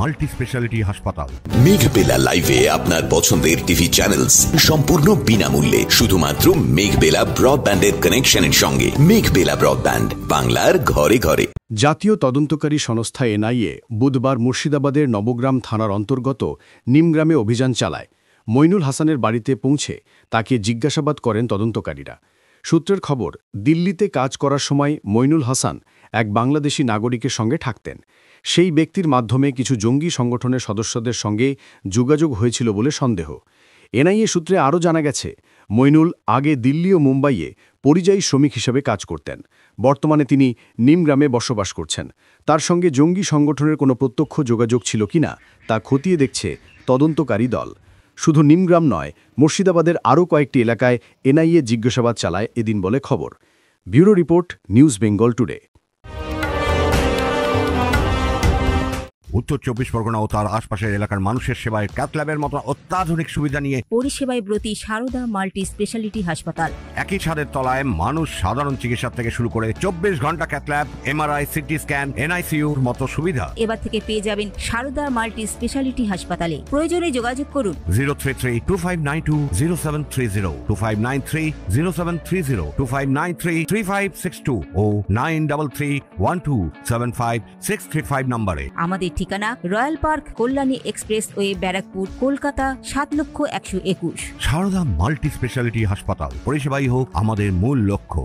Multi speciality হাসপাতাল। মেঘবেলা লাইভে আপনার পছন্দের টিভি চ্যানেলস সম্পূর্ণ বিনামূল্যে, শুধুমাত্র মেঘবেলা ব্রডব্যান্ডের কানেকশনের সঙ্গে। মেঘবেলা ব্রডব্যান্ড, বাংলার ঘরে ঘরে। জাতীয় তদন্তকারী সংস্থা এনআইএ বুধবার মুর্শিদাবাদের নবগ্রাম থানার অন্তর্গত নিমগ্রামে অভিযান চালায়। মইনুল হাসানের বাড়িতে পৌঁছে তাকে জিজ্ঞাসাবাদ করেন তদন্তকারীরা। সূত্রের খবর, দিল্লিতে কাজ করার সময় মইনুল হাসান এক বাংলাদেশি নাগরিকের সঙ্গে থাকতেন। সেই ব্যক্তির মাধ্যমে কিছু জঙ্গি সংগঠনের সদস্যদের সঙ্গে যোগাযোগ হয়েছিল বলে সন্দেহ। এনআইএ সূত্রে আরও জানা গেছে, মইনুল আগে দিল্লি ও মুম্বাইয়ে পরিযায়ী শ্রমিক হিসেবে কাজ করতেন। বর্তমানে তিনি নিমগ্রামে বসবাস করছেন। তার সঙ্গে জঙ্গি সংগঠনের কোনো প্রত্যক্ষ যোগাযোগ ছিল কিনা তা খতিয়ে দেখছে তদন্তকারী দল। শুধু নিমগ্রাম নয়, মুর্শিদাবাদের আরও কয়েকটি এলাকায় এনআইএ জিজ্ঞাসাবাদ চালায় এদিন বলে খবর। Bureau report, news Bengal today. উত্তর 24 পরগনা ও তার আশপাশের এলাকার মানুষের সেবায় ক্যাথল্যাবের মতো অত্যাধুনিক সুবিধা নিয়ে পরিষেবায় ব্রতী সারদা মাল্টি স্পেশালিটি হাসপাতাল। একই ছাদের তলায় মানুষ সাধারণ চিকিৎসা থেকে শুরু করে 24 ঘন্টা ক্যাথল্যাব, এমআরআই, সিটি স্ক্যান, এনআইসিইউর মতো সুবিধা এবার থেকে পেয়ে যাবেন সারদা মাল্টি স্পেশালিটি হাসপাতালে। প্রয়োজনে যোগাযোগ করুন 033-2592-0730, 2593-0730, 2593-3562 ও 9331275635 নম্বরে। আমাদের ঠিকানা royal park, Kalyani expressway, Barrackpore, Kolkata ৭,১২১। সারদা মাল্টি স্পেশালিটি হাসপাতাল, পরিষেবাই হোক আমাদের মূল লক্ষ্য।